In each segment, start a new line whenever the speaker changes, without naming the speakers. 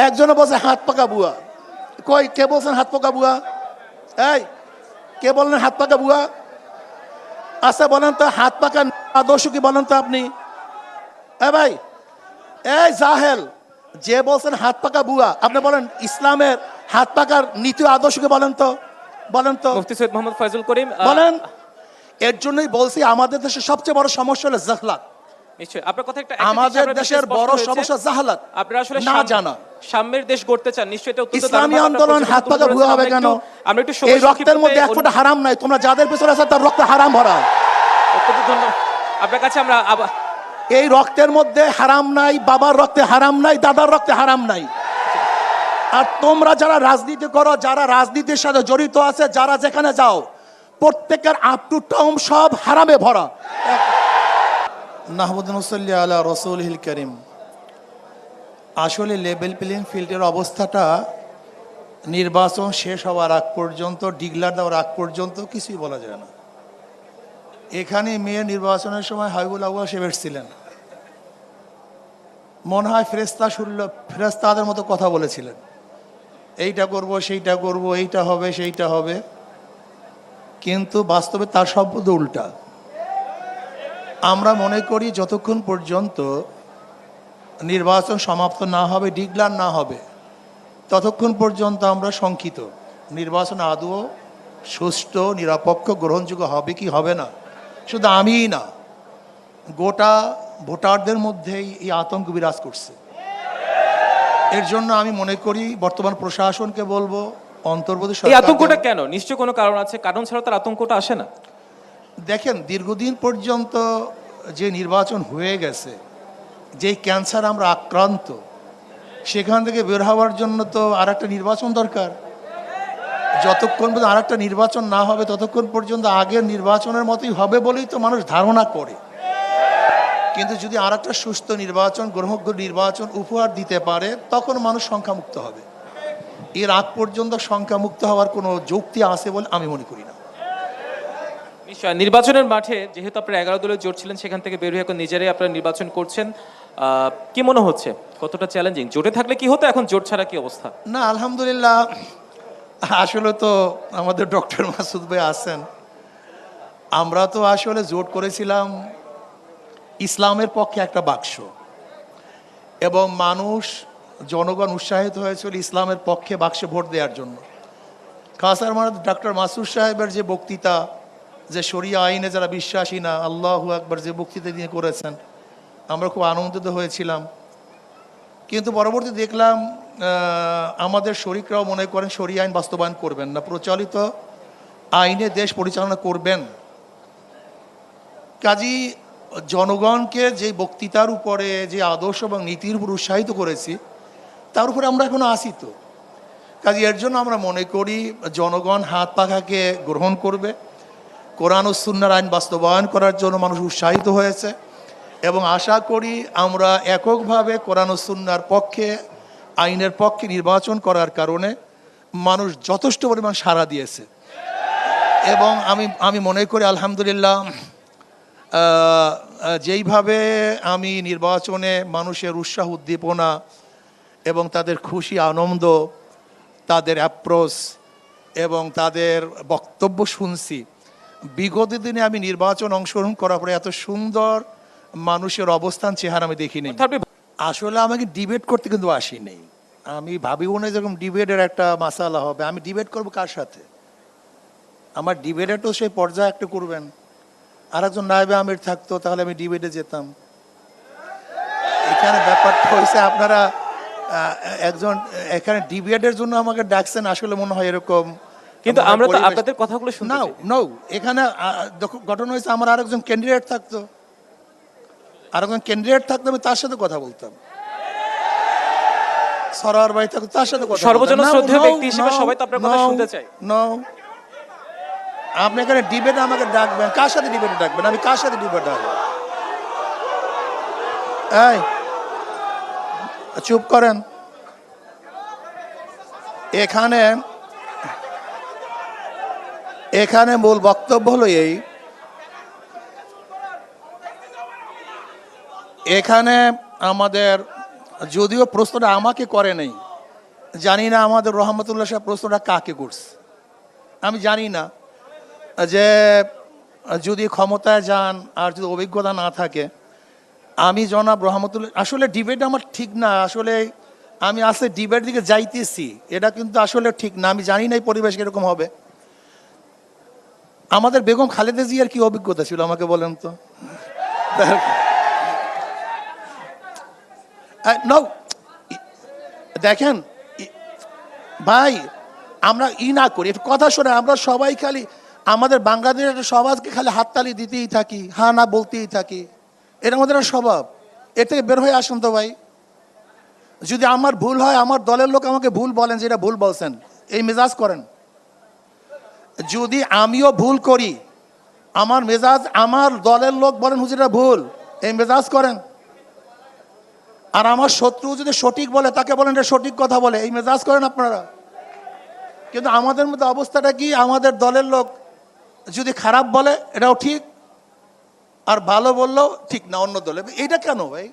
একজনে বলছে হাত পাকা বুয়া। কই কে বলছেন হাত পাকা বুয়া? এই কে বললেন হাত পাকা বুয়া? আচ্ছা বলেন তো হাত পাকা আদর্শ কি বলেন তো আপনি? ভাই এই জাহেল, যে বলছেন হাত পাকা বুয়া, আপনি বলেন ইসলামের হাত পাকার নীতি আদর্শকে বলেন তো, বলেন তো।
মুফতি সৈয়দ মোহাম্মদ ফয়জুল করিম
বলেন। এর জন্যই বলছি আমাদের দেশের সবচেয়ে বড় সমস্যা হলো জাহলাত।
নিশ্চয়ই আপনার কথা একটা
আমাদের দেশের বড় সমস্যা জাহলাত,
আপনারা আসলে
না জানা।
সাম্যের দেশ গড়তে চান, নিশ্চয়ই এটা অত্যন্ত
ইসলামী আন্দোলন হাত পাকা বুয়া হবে কেন?
আমরা একটু
এই রক্তের মধ্যে এক ফোঁটা হারাম নাই, তোমরা যাদের পেছনে আছো তার রক্তে হারাম ভরা।
অত্যন্ত ধন্যবাদ আপনার কাছে। আমরা
এই রক্তের মধ্যে হারাম নাই, বাবার রক্তে হারাম নাই, দাদার রক্তে হারাম নাই। আর তোমরা যারা রাজনীতি করো, যারা রাজনীতির সাথে জড়িত আছে, যারা যেখানে যাও, প্রত্যেকের আপ টু টাউন সব হারামে ভরা। নাহমুদুন সাল্লি আলা রাসূলিল কারীম। আসলে লেভেল প্লেইং ফিল্ডের অবস্থাটা নির্বাচন শেষ হওয়ার আগ পর্যন্ত, ডিক্লার দেওয়ার আগ পর্যন্ত কিছুই বলা যায় না। এখানে মেয়ের নির্বাচনের সময় হাবিবুল আউয়াল সাহেব এসেছিলেন, মনে হয় ফেরেশতাদের মতো কথা বলেছিলেন, এইটা করব সেইটা করব, এইটা হবে সেইটা হবে, কিন্তু বাস্তবে তার শব্দ উল্টা। আমরা মনে করি যতক্ষণ পর্যন্ত নির্বাচন সমাপ্ত না হবে, ডিক্লার না হবে, ততক্ষণ পর্যন্ত আমরা শঙ্কিত নির্বাচন আদৌ সুষ্ঠু, নিরপেক্ষ, গ্রহণযোগ্য হবে কি হবে না। শুধু আমিই না, গোটা ভোটারদের মধ্যেই এই আতঙ্ক বিরাজ করছে। এর জন্য আমি মনে করি বর্তমান প্রশাসনকে বলবো, অন্তর্বর্তী
এই আতঙ্কটা কেন? নিশ্চয় কোনো কারণ আছে, কারণ ছাড়া তার আতঙ্কটা আসে না।
দেখেন, দীর্ঘদিন পর্যন্ত যে নির্বাচন হয়ে গেছে, যেই ক্যান্সার আমরা আক্রান্ত, সেখান থেকে বের হওয়ার জন্য তো আর একটা নির্বাচন দরকার। যতক্ষণ পর্যন্ত আর একটা নির্বাচন না হবে, ততক্ষণ পর্যন্ত আগের নির্বাচনের মতোই হবে বলেই তো মানুষ ধারণা করে। কিন্তু যদি আর একটা সুস্থ নির্বাচন, গ্রহণযোগ্য নির্বাচন উপহার দিতে পারে, তখন মানুষ সংখ্যামুক্ত হবে। এর আগ পর্যন্ত সংখ্যামুক্ত হওয়ার কোনো যুক্তি আছে বলে আমি মনে করি না।
নিশ্চয় নির্বাচনের মাঠে যেহেতু আপনারা 11 দলের জোট ছিলেন, সেখান থেকে বের হয়ে এখন নিজেরাই আপনারা নির্বাচন করছেন, কি মনে হচ্ছে কতটা চ্যালেঞ্জিং? জোটে থাকলে কি হতো, এখন জোট ছাড়া কি অবস্থা?
না, আলহামদুলিল্লাহ। আসলে তো আমাদের ডক্টর মাসুদ ভাই আছেন, আমরা তো আসলে জোট করেছিলাম ইসলামের পক্ষে একটা বাক্স, এবং মানুষ, জনগণ উৎসাহিত হয়েছিল ইসলামের পক্ষে বাক্সে ভোট দেওয়ার জন্য। খাস আমার ডক্টর মাসুদ সাহেবের যে বক্তৃতা, যে শরিয়া আইনে যারা বিশ্বাসী না, আল্লাহু আকবার, যে বক্তৃতা দিয়ে করেছেন, আমরা খুব আনন্দিত হয়েছিলাম। কিন্তু পরবর্তী দেখলাম আমাদের শরিকরাও মনে করেন শরিয়া আইন বাস্তবায়ন করবেন না, প্রচলিত আইনে দেশ পরিচালনা করবেন। কাজী জনগণকে যে বক্তৃতার উপরে, যে আদর্শ এবং নীতির উপর উৎসাহিত করেছি, তার উপরে আমরা এখনো আসি তো। কাজী এর জন্য আমরা মনে করি জনগণ হাত পাখাকে গ্রহণ করবে। কোরআন ও সুন্নাহর আইন বাস্তবায়ন করার জন্য মানুষ উৎসাহিত হয়েছে, এবং আশা করি আমরা এককভাবে কোরআন ও সুন্নাহর পক্ষে, আইনের পক্ষে নির্বাচন করার কারণে মানুষ যথেষ্ট পরিমাণ সাড়া দিয়েছে। এবং আমি মনে করি আলহামদুলিল্লাহ, যেইভাবে আমি নির্বাচনে মানুষের উৎসাহ, উদ্দীপনা এবং তাদের খুশি, আনন্দ, তাদের অ্যাপ্রোচ এবং তাদের বক্তব্য শুনছি, বিগত দিনে আমি নির্বাচন অংশগ্রহণ করার পরে এত সুন্দর মানুষের অবস্থান, চেহারা আমি দেখিনি। আসলে আমাকে ডিবেট করতে কিন্তু আসিনি, আমি ভাবিও না যেরকম ডিবেটের একটা মাসালা হবে। আমি ডিবেট করবো কার সাথে? আমার ডিবেটে তো সেই পর্যায়ে একটা করবেন, আর একজন নায়েবে আমির থাকতো, তাহলে আমি ডিবেটে যেতাম। এখানে ব্যাপারটা হয়েছে, আপনারা একজন এখানে ডিবেটের জন্য আমাকে ডাকছেন, আসলে মনে হয় এরকম।
কিন্তু আমরা তো আপনাদের কথাগুলো শুনতে চাই।
নাও, এখানে ঘটনা হয়েছে, আমার আরেকজন ক্যান্ডিডেট থাকতো, আমি তার সাথে কথা বলতাম। সরার ভাই থাকতো, তার সাথে কথা।
সর্বজন শ্রদ্ধেয় ব্যক্তি হিসেবে সবাই তো আপনার কথা শুনতে চায়।
আপনি এখানে ডিবেটে আমাকে ডাকবেন, কার সাথে ডিবেটে ডাকবেন? আমি কার সাথে ডিবেট ডাকবো? এই চুপ করেন। এখানে মূল বক্তব্য হলো এই, এখানে আমাদের, যদিও প্রশ্নটা আমাকে করে নেই, জানি না আমাদের রহমতুল্লাহ সাহেব প্রশ্নটা কাকে করছে, আমি জানি না যে যদি ক্ষমতায় যান আর যদি অভিজ্ঞতা না থাকে। আমি জনাব রহমতুল্লাহ, আসলে ডিবেট আমার ঠিক না, আসলে আমি আসলে ডিবেট দিকে যাইতেছি, এটা কিন্তু আসলে ঠিক না। আমি জানি না এই পরিবেশ কিরকম হবে। আমাদের বেগম খালেদা জিয়ার কি অভিজ্ঞতা ছিল আমাকে বলেন তো। নাও দেখেন ভাই, আমরা না করি, একটু কথা শোনে, আমরা সবাই খালি আমাদের বাংলাদেশের একটা সমাজকে খালি হাততালি দিতেই থাকি, হ্যাঁ না বলতেই থাকি, এটা আমাদের একটা স্বভাব। এর থেকে বের হয়ে আসুন তো ভাই। যদি আমার ভুল হয়, আমার দলের লোক আমাকে ভুল বলেন যে এটা ভুল বলছেন, এই মেজাজ করেন। যদি আমিও ভুল করি, আমার মেজাজ, আমার দলের লোক বলেন হুজুর এটা ভুল, এই মেজাজ করেন। আর আমার শত্রু যদি সঠিক বলে, তাকে বলেন এটা সঠিক কথা বলে, এই মেজাজ করেন আপনারা। কিন্তু আমাদের মধ্যে অবস্থাটা কি, আমাদের দলের লোক যদি খারাপ বলে এটাও ঠিক, আর ভালো বললেও ঠিক না অন্য দলে। এটা কেন ভাই?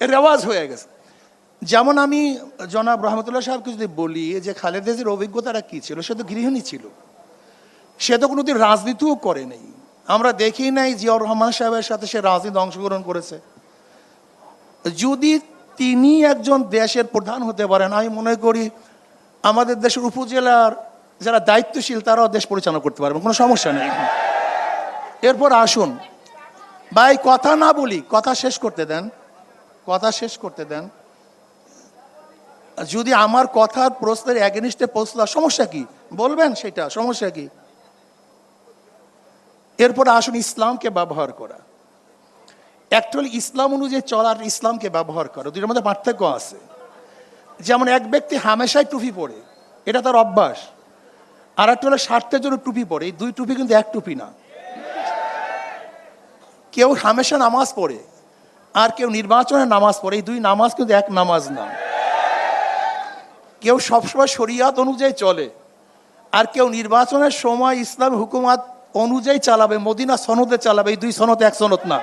এর রেওয়াজ হয়ে গেছে। যেমন আমি জনাব রহমতুল্লাহ সাহেবকে যদি বলি যে খালেদা জিয়ার অভিজ্ঞতাটা কী ছিল, সে তো গৃহিণী ছিল, সে তো কোনোদিন রাজনীতিও করে নেই। আমরা দেখি নাই জিয়াউর রহমান সাহেবের সাথে সে রাজনীতি অংশগ্রহণ করেছে। যদি তিনি একজন দেশের প্রধান হতে পারেন, আমি মনে করি আমাদের দেশের উপজেলার যারা দায়িত্বশীল তারাও দেশ পরিচালনা করতে পারবেন, কোনো সমস্যা নেই। এরপর আসুন ভাই, কথা না বলি, কথা শেষ করতে দেন, কথা শেষ করতে দেন। যদি আমার কথার প্রশ্নের অ্যাগেনিস্টে প্রশ্ন, সমস্যা কি বলবেন, সেটা সমস্যা কি। এরপর আসুন ইসলামকে ব্যবহার করা। অ্যাকচুয়ালি ইসলাম অনুযায়ী চলার, ইসলামকে ব্যবহার করা, দুইটার মধ্যে পার্থক্য আছে। যেমন এক ব্যক্তি হামেশাই টুপি পরে, এটা তার অভ্যাস, আর একটা হলো স্বার্থের জন্য টুপি পরে, এই দুই টুপি কিন্তু এক টুপি না। কেউ হামেশা নামাজ পড়ে আর কেউ নির্বাচনে নামাজ পড়ে, এই দুই নামাজ কিন্তু এক নামাজ না। কেউ সবসময় শরিয়াত অনুযায়ী চলে আর কেউ নির্বাচনের সময় ইসলাম হুকুমাত অনুযায়ী চালাবে, মদিনা সনদে চালাবে, এই দুই সনদ এক সনদ না।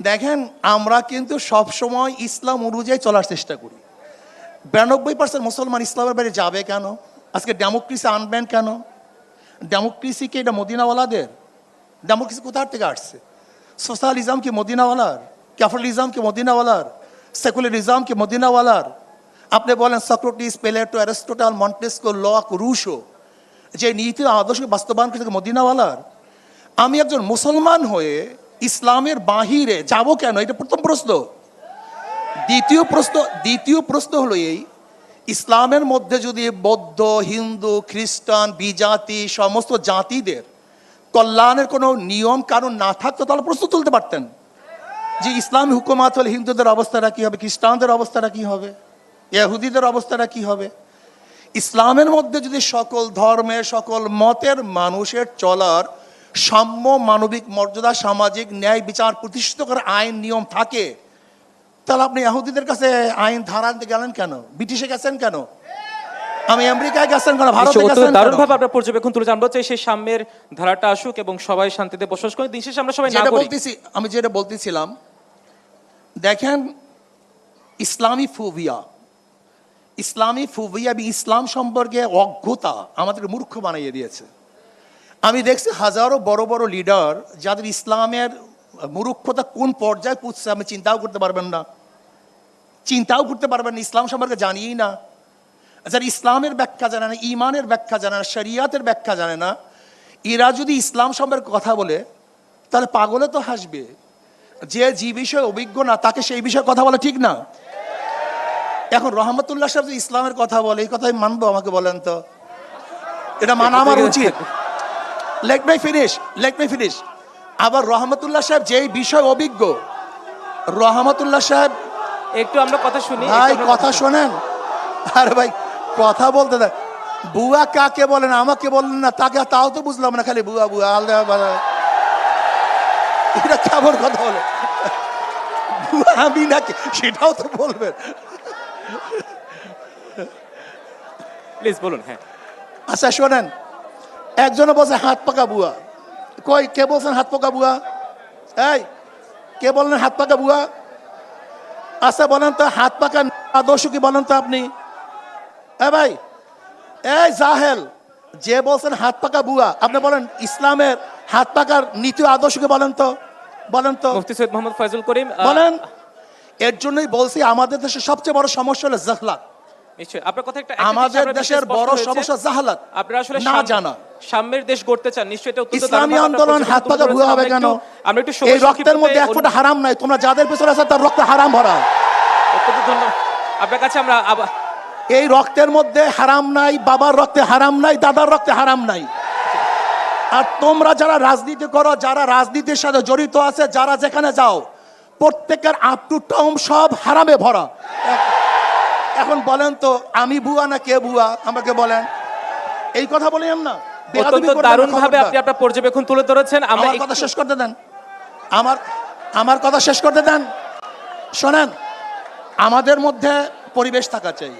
দেখেন, আমরা কিন্তু সবসময় ইসলাম অনুযায়ী চলার চেষ্টা করি। 92% মুসলমান ইসলামের বাইরে যাবে কেন? আজকে ডেমোক্রেসি আনবেন কেন? ডেমোক্রেসি কি এটা মদিনাওয়ালাদের? ডেমোক্রেসি কোথার থেকে আসছে? সোশ্যালিজম কি মদিনাওয়ালার? ক্যাপিটালিজম কি মদিনাওয়ালার? সেকুলারিজম কি মদিনাওয়ালার? আপনি বলেন Socrates, Plato, Aristotle, Montesquieu, Locke, Rousseau, যে নীতি আদর্শ বাস্তবায়ন করেছে মদিনাওয়ালার? আমি একজন মুসলমান হয়ে ইসলামের বাহিরে যাব কেন? এটা প্রথম প্রশ্ন। দ্বিতীয় প্রশ্ন হলো এই, ইসলামের মধ্যে যদি বৌদ্ধ, হিন্দু, খ্রিস্টান, বিজাতি সমস্ত জাতিদের কল্যাণের কোনো নিয়ম কানুন না থাকতো, তাহলে প্রশ্ন তুলতে পারতেন যে ইসলামী হুকুমাত হলে হিন্দুদের অবস্থাটা কী হবে, খ্রিস্টানদের অবস্থাটা কী হবে, ইহুদিদের অবস্থাটা কী হবে। ইসলামের মধ্যে যদি সকল ধর্মের, সকল মতের মানুষের চলার সাম্য, মানবিক মর্যাদা, সামাজিক ন্যায় বিচার প্রতিষ্ঠিত করার আইন নিয়ম থাকে, তাহলে আপনি ইহুদিদের কাছে আইন ধারা আনতে গেলেন কেন? ব্রিটিশে গেছেন কেন? আমি আমেরিকায় গেছেন কেন? ভারতে গেছেন কেন?
দারুণভাবে আপনার পর্যবেক্ষণ তুলে জানবো চাই, সেই সাম্যের ধারাটা আসুক এবং সবাই শান্তিতে বসবাস করে, দিন শেষে আমরা সবাই নাগরিক।
আমি যেটা বলতেছিলাম, দেখেন ইসলামী ফোবিয়া এবং ইসলাম সম্পর্কে অজ্ঞতা আমাদের মূর্খ বানিয়ে দিয়েছে। আমি দেখছি হাজারো বড় বড় লিডার যাদের ইসলামের মূর্খতা কোন পর্যায়ে পুষছে আমি চিন্তাও করতে পারবেন না, ইসলাম সম্পর্কে জানিই না। যারা ইসলামের ব্যাখ্যা জানে না, ইমানের ব্যাখ্যা জানে না, শরিয়াতের ব্যাখ্যা জানে না, এরা যদি ইসলাম সম্পর্কে কথা বলে তাহলে পাগলে তো হাসবে। যে বিষয়ে অভিজ্ঞ না তাকে সেই বিষয়ে কথা বলা ঠিক না। এখন রহমতুল্লাহ সাহেব যে ইসলামের কথা বলে, এই কথাই মানবো? আমাকে বলেন তো, এটা মানা আমার উচিত? Let me finish. আবার রহমতুল্লাহ সাহেব যেই বিষয় অভিজ্ঞ, রহমতুল্লাহ সাহেব,
একটু আমরা কথা শুনি
ভাই, কথা শোনেন। আরে ভাই, কথা বলতে দেয়। বুয়া কাকে বলেন, আমাকে বললেন না, তাকে তাও তো বুঝলাম না, খালি বুয়া বুয়া আলাদা, এটা কেমন কথা বলে? বুয়া আমি নাকি সেটাও তো বলবেন।
প্লিজ বলুন। হ্যাঁ,
আচ্ছা শোনেন, একজনে বলছে হাত পাকা বুয়া। কই, কে বলছেন হাত পাকা বুয়া? এই, কে বললেন হাত পাকা বুয়া? আচ্ছা বলেন তো হাত পাকা আদর্শ কি বলেন তো আপনি? ভাই এই জাহেল যে বলছেন হাত পাকা বুয়া, আপনি বলেন ইসলামের হাত পাকার নীতি ও আদর্শ কি বলেন তো? বলেন তো,
মুফতি সৈয়দ মোহাম্মদ ফয়জুল করিম,
বলেন। এর জন্যই বলছি আমাদের দেশের সবচেয়ে বড় সমস্যা হলো জাহলাত।
নিশ্চয়ই আপনার কথা একটা
আমাদের দেশের বড় সমস্যা জাহালাত,
আপনারা আসলে
না জানা।
সাম্যের দেশ গড়তে চান, নিশ্চয়ই এটা অত্যন্ত
ইসলামী
দারুণভাবে
আন্দোলন
আপনারা
হাত পাকা
পরিচালনা
ভুয়া হবে
করেছেন।
কেন?
আমরা একটু
এই রক্তের মধ্যে এক ফোঁটা হারাম নাই, তোমরা যাদের পেছনে আছে তার রক্ত হারাম ভরা।
অত্যন্ত ধন্যবাদ আপনার কাছে। আমরা
এই রক্তের মধ্যে হারাম নাই, বাবার রক্তে হারাম নাই, দাদার রক্তে হারাম নাই। আর তোমরা যারা রাজনীতি করো, যারা রাজনীতির সাথে জড়িত আছে, যারা যেখানে যাও, প্রত্যেকের আপ টু টাউন সব হারামে ভরা। এখন বলেন তো আমি বুয়া না কে বুয়া, আমাকে বলেন। এই কথা বলেন না,
অত্যন্ত দারুণভাবে আপনি আপনার পর্যবেক্ষণ তুলে ধরেছেন। আমরা
আমার কথা শেষ করতে দেন, আমার কথা শেষ করতে দেন। শোনেন, আমাদের মধ্যে পরিবেশ থাকা চাই,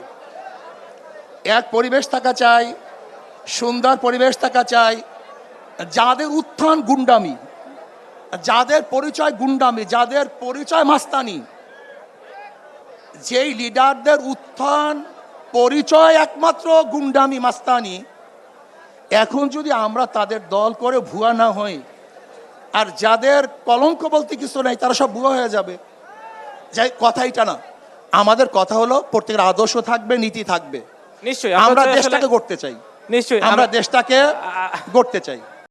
এক পরিবেশ থাকা চাই, সুন্দর পরিবেশ থাকা চাই। যাদের উত্থান গুন্ডামি, যাদের পরিচয় গুন্ডামি, যাদের পরিচয় মাস্তানি, যেই লিডারদের উত্থান পরিচয় একমাত্র গুন্ডামি মাস্তানি, এখন যদি আমরা তাদের দল করে ভুয়া না হই, আর যাদের কলঙ্ক বলতে কিছু নেই তারা সব ভুয়া হয়ে যাবে। যাই কথা এটা না, আমাদের কথা হলো প্রত্যেকের আদর্শ থাকবে, নীতি থাকবে।
নিশ্চয়ই
আমরা দেশটাকে গড়তে চাই,
নিশ্চয়ই
আমরা দেশটাকে গড়তে চাই।